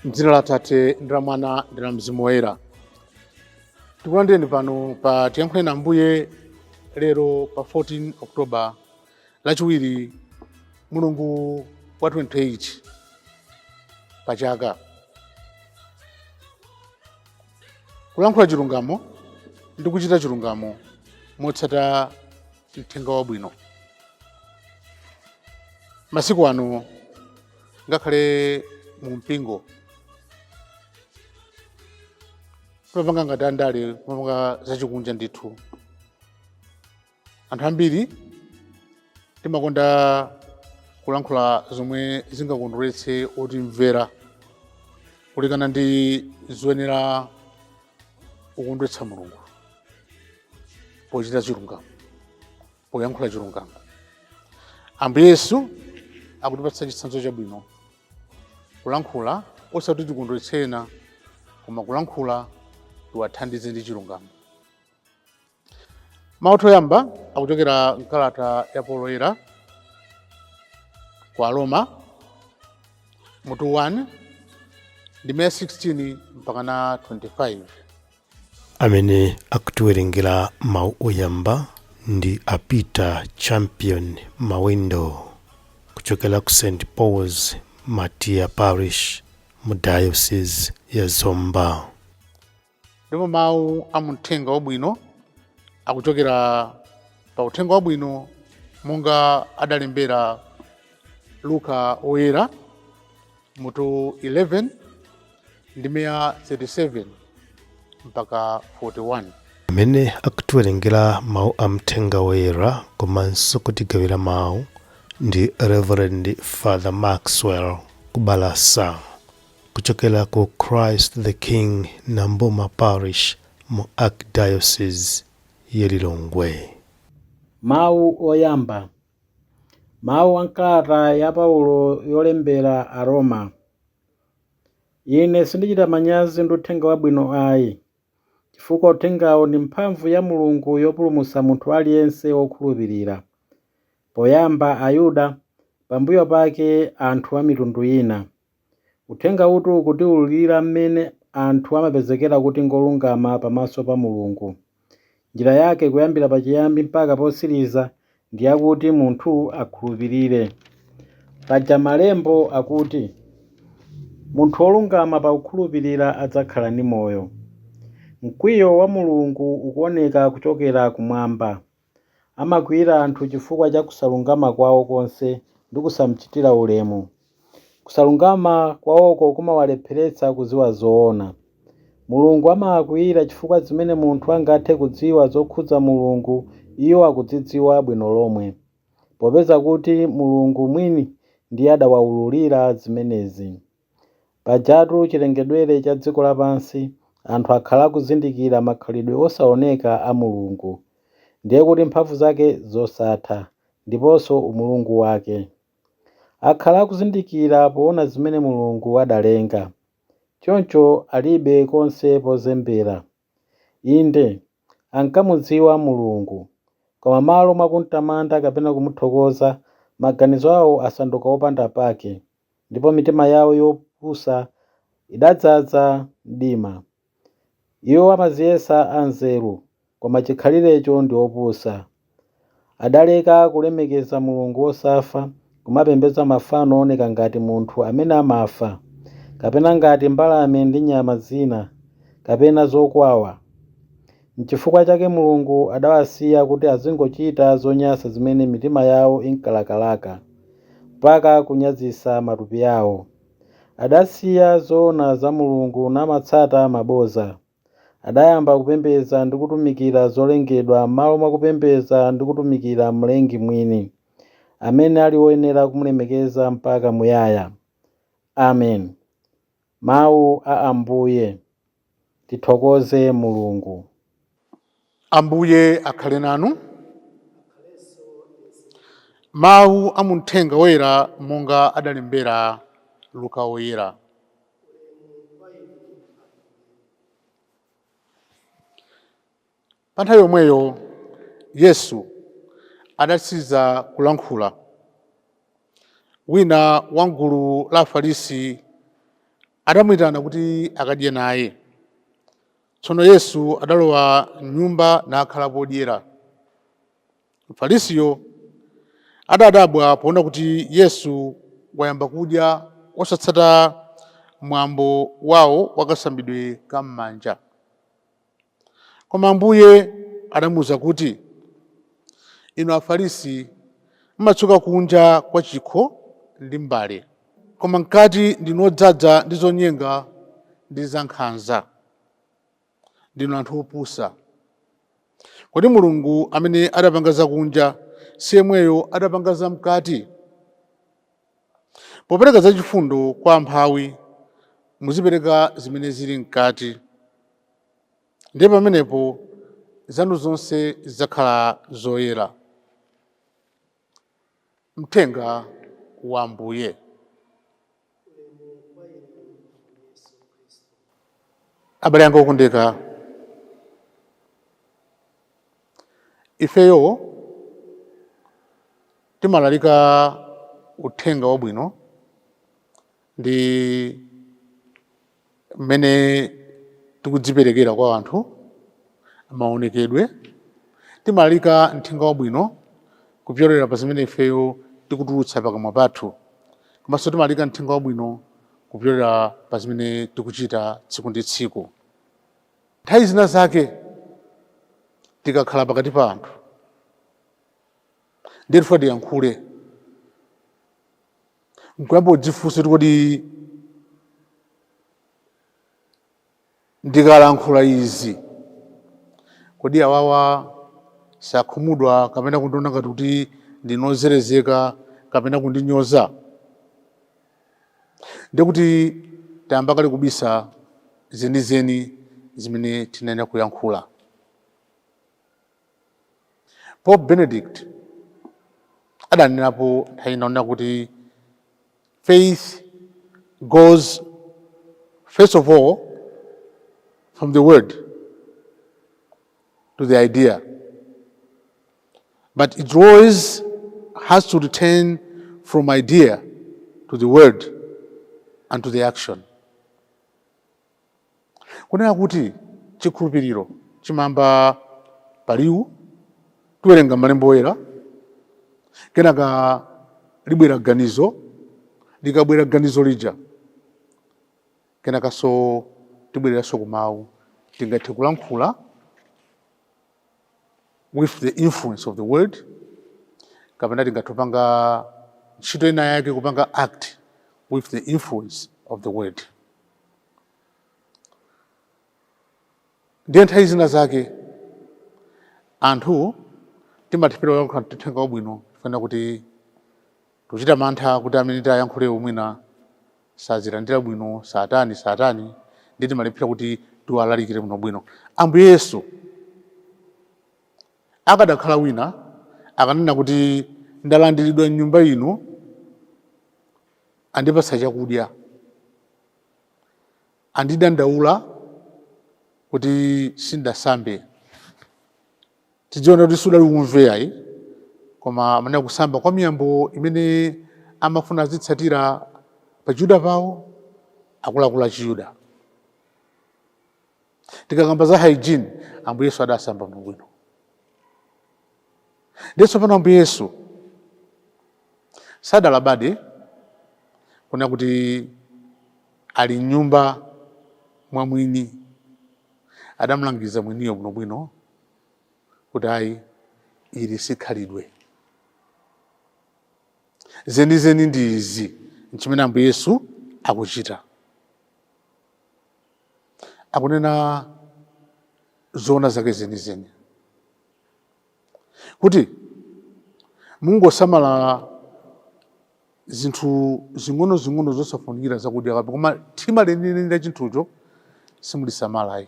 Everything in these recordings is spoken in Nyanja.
M'dzina la Atate ndi la Mwana ndi la Mzimu Woyera. Tikulandireni pano pa tiyankhule na Mbuye lero pa 14 Oktoba lachiwiri mulungu wa 28 pa chaka. Kulankhula chilungamo ndi kuchita chilungamo motsata mthenga wabwino. Masiku ano ngakhale mu mpingo kumapanga ngati andale, kumapanga zachikunja ndithu. Anthu ambiri timakonda kulankhula zomwe zingakondweretse otimvera kulekana ndi zoyenera kukondweretsa Mulungu pochita chilungamo, poyankhula chilungamo. Ambuye Yesu akutipatsa chitsanzo chabwino, kulankhula osati tikondweretsena koma kulankhula tiwathandize ndi chilungamo. Mawu oyamba akuchokera mkalata ya Paulo oyera kwa Aroma mutu 1 ndime 16 mpaka na 25. Amene akutiwerengera mawu oyamba ndi Peter Champion Mawendo kuchokera ku St. Paul's Matia Parish mu Diocese ya Zomba. Ndipo mawu a muthenga wabwino akuchokera pa uthenga wabwino monga adalembera Luka oyera mutu 11 ndime ya 37 mpaka 41. Amene akutiwerengera mawu a mthenga woyera komanso kutigawira mawu ndi Reverend Father Maxwell Kubalasa kuchokera ku Christ the King Namboma Parish mu Archdiocese ya Lilongwe. Mawu oyamba. Mawu ankalata ya Paulo yolembera Aroma. Ine sindichita manyazi ndi uthenga wabwino ayi, chifukwa uthengawo ndi mphamvu ya Mulungu yopulumutsa munthu aliyense wokhulupirira, poyamba Ayuda, pambuyo pake anthu a mitundu ina. Uthenga uwu ukutiwululira mmene anthu amapezekera kuti ngolungama pamaso pa Mulungu. Njira yake kuyambira pachiyambi mpaka potsiriza ndi yakuti munthu akhulupirire. Paja malembo akuti, munthu wolungama pa kukhulupirira adzakhala ndi moyo. Mkwiyo wa Mulungu ukuoneka kuchokera kumwamba. Amakwiyira anthu chifukwa cha kusalungama kwawo konse ndi kusamchitira ulemu. Kusalungama kwawoko kumawalepheretsa kudziwa zoona. Mulungu amawakwiyira chifukwa zimene munthu angathe kudziwa zokhudza Mulungu iwo akudzidziwa bwino lomwe, popeza kuti Mulungu mwini ndiye adawawululira zimenezi. Pajatu chilengedwere cha dziko lapansi anthu akhala kuzindikira makhalidwe osaoneka a Mulungu, ndiye kuti mphamvu zake zosatha ndiponso umulungu wake. Akhala kuzindikira poona zimene Mulungu adalenga, choncho alibe konse pozembera. Inde ankamudziwa Mulungu, koma malo mwa kumtamanda kapena kumuthokoza, maganizo awo asanduka opanda pake, ndipo mitima yawo yopusa idadzaza mdima. Iwo amadziyesa anzeru, koma chikhalirecho ndi opusa. Adaleka kulemekeza Mulungu wosafa, kumapembedza mafano ooneka ngati munthu amene amafa, kapena ngati mbalame ndi nyama zina, kapena zokwawa. N'chifukwa chake Mulungu adawasiya kuti azingochita zonyansa zimene mitima yawo inkalakalaka, mpaka kunyazitsa matupi awo. Adasiya zoona za Mulungu namatsata maboza. Adayamba kupembedza ndi kutumikira zolengedwa m'malo mwa kupembedza ndi kutumikira Mlengi mwini, amene ali woyenera kumulemekeza mpaka muyaya. Amen. Mawu a Ambuye. Tithokoze Mulungu. Ambuye akhale nanu. Mawu a muthenga woyera monga adalembera Luka oyera. Pa nthawi yomweyo Yesu adatsiza kulankhula. Wina wa gulu la Afarisi adamuyitana kuti akadye naye. Tsono Yesu adalowa m'nyumba nakhala podyera. Mfarisiyo adadabwa poona kuti Yesu wayamba kudya osatsata mwambo wawo wakasambidwe kam'manja. Koma Ambuye adamuwuza kuti, inu Afarisi mmatsuka kunja kwa chikho ndi mbale, koma mkati ndinu odzaza ndi zonyenga ndi zankhanza. Ndinu anthu opusa. Kodi Mulungu amene adapanga zakunja si yemweyo adapanga zamkati? Popereka zachifundo kwa amphawi muzipereka zimene zili mkati, ndiye pamenepo zanu zonse zidzakhala zoyera. Mthenga wa Ambuye. Abale anga okondeka, ifeyo timalalika uthenga wabwino ndi mmene tikudziperekera kwa anthu maonekedwe. Timalalika uthenga wabwino kupyolera pa zimene ifeyo tikutulutsa pakamwa pathu, komanso timalalika uthenga wabwino kupyolera pa zimene tikuchita tsiku ndi tsiku. Nthawi zina zake tikakhala pakati pa anthu ndiye tifuna tiyankhule, nkuyamba kudzifunsa kuti kodi ndikalankhula izi kodi awawa sakhumudwa kapena kundiona ngati kuti ndinozerezeka kapena kundinyoza? Ndiye kuti tayamba kale kubisa zenizeni zimene tinaenda kuyankhula. Pope Benedict adanenapo nthawi inaona kuti faith goes first of all from the word to the idea, but it always has to return from idea to the word and to the action. Kunena kuti chikhulupiriro chimamba paliwu, tiwerenga malemba oyera, kenaka libwera ganizo, likabwera ganizo lija kenaka so tibwereranso kumawu, tingathe kulankhula with the influence of the word, kapena tingathe kupanga ntchito ina yake kupanga act with the influence of the word. Ndiye nthawi zina zake anthu timathepera kuyankhula uthenga wabwino, funa kuti tuchita mantha kuti amene tayankhule mwina sazilandira bwino, satani, ndiye timalephera kuti tiwalalikire bwino. Ambuye Yesu akadakhala wina akanena kuti ndalandiridwa m'nyumba ino andipatsa chakudya, andidandaula kuti sindasambe, tidziona kuti sudali kumveyayi, koma amene kusamba kwa miyambo imene amafuna azitsatira pa Chiyuda pawo, akuluakulu a Chiyuda. Tikakamba za hygiene, Ambuye Yesu adasamba bwino. Ndiye pano Ambuye Yesu sadalabade kuna kuti ali m'nyumba mwa mwini, adamulangiza mwiniyo bwinobwino kuti ayi ili sikhalidwe. Zenizeni ndi izi nchimene Ambuye Yesu akuchita. Akunena zoona zake zenizeni kuti mungosamala zinthu zing'ono zosafunikira zakudya kabe, koma thima lenileni la chinthucho simulisamalayi.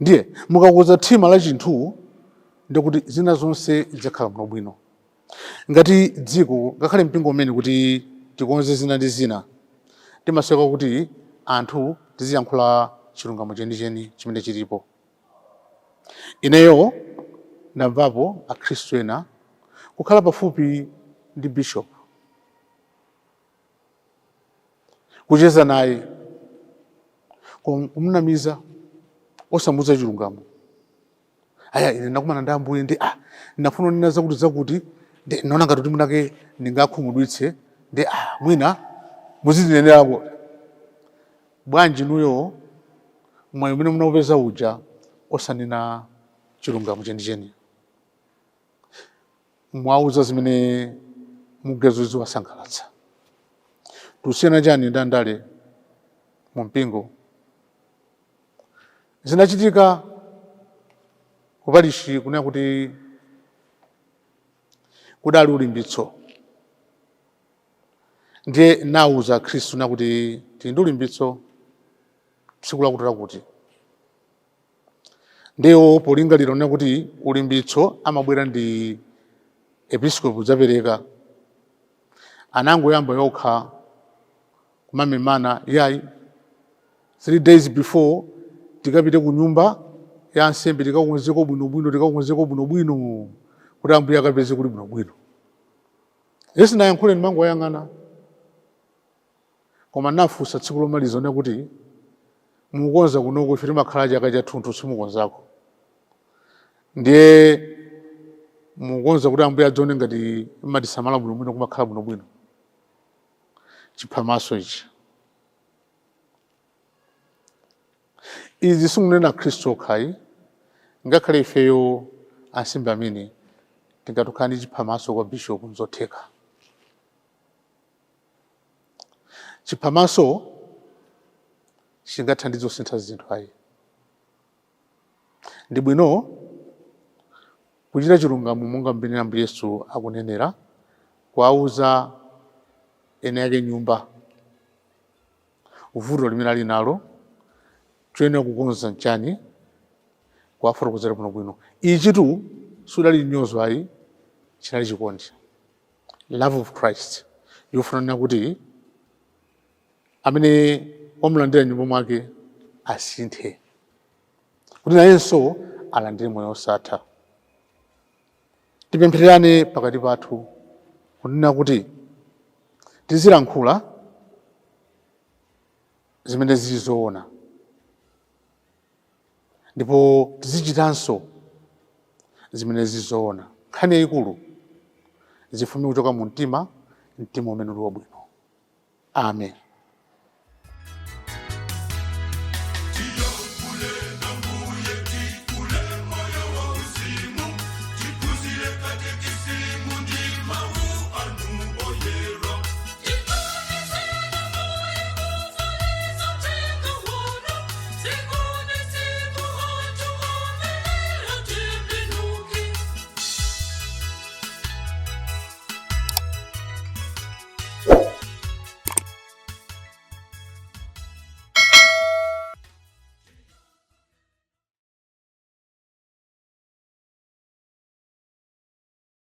Ndiye mukakuza thima la chinthu ndiye kuti zina zonse zidzakhala bwinobwino. Ngati dziko ngakhale mpingo umene kuti tikonze zina ndi zina, timasweka kuti anthu tiziyankhula chilungamo chenicheni chimene chilipo. Ineyo ndamvapo akhristu ena kukhala pafupi ndi bishop kucheza naye, kumunamiza, osamuza chilungamo. Aya, ine ndakumana ndi Ambuye ndi ndinafuna nina zakuti ndi naona ngati kuti munake ndingakhumudwitse ndi mwina muzitinenerapo. Bwanji nuyo mwayi umene munaupeza uja osanena chilungamo chenicheni, mwauza zimene mugezo ziwasangalatsa. Tusiyana chani ndi andale mu mpingo. Zinachitika kupalishi kunena kuti kudali ulimbitso, ndiye nauza Khristu na kuti tili ndi ulimbitso tsiku lakutera kuti. Ndiyo polingalira na kuti ulimbitso amabwera ndi episkopi udzapereka, anangoyamba yokha kumamemana yayi 3 days before tikapite ku nyumba ya nsembe tikakonzeko bwinobwino kuti Ambuye akapeze kuli bwinobwino. Yesu nayankhule ndimango ayang'ana, koma nafunsa tsiku lomaliza na kuti mukonza kunoko ife timakhala chaka chathunthu simukonzako. Ndiye mukonza kuti Ambuye adzaone ngati mmatisamala bwinobwino kumakhala bwinobwino. Chiphamaso ichi. Izi simunena Khristu okhayi, ngakhale ifeyo ansembe amene tingatukhala ndi chiphamaso kwa bishopu nzotheka. Chiphamaso chingathandize kusintha zinthu ayi. Ndi bwino kuchita chilungamo monga mmene Ambuye Yesu akunenera, kuwauza ene yake nyumba vuto limene ali nalo, choyenera kukonza nchani, kuwafotokozera bwinobwino. Ichitu sudali nyozo ayi, chinali chikondi, love of Christ, yofunana kuti amene wamulandira nyumba mwake asinthe, kuti nayenso alandire moyo osatha. Tipemphererane pakati pathu kunena kuti tizilankhula zimene zili zoona, ndipo tizichitanso zimene zili zoona. Nkhani yayikulu zifume kuchoka mu mtima umene uli wabwino. Amen.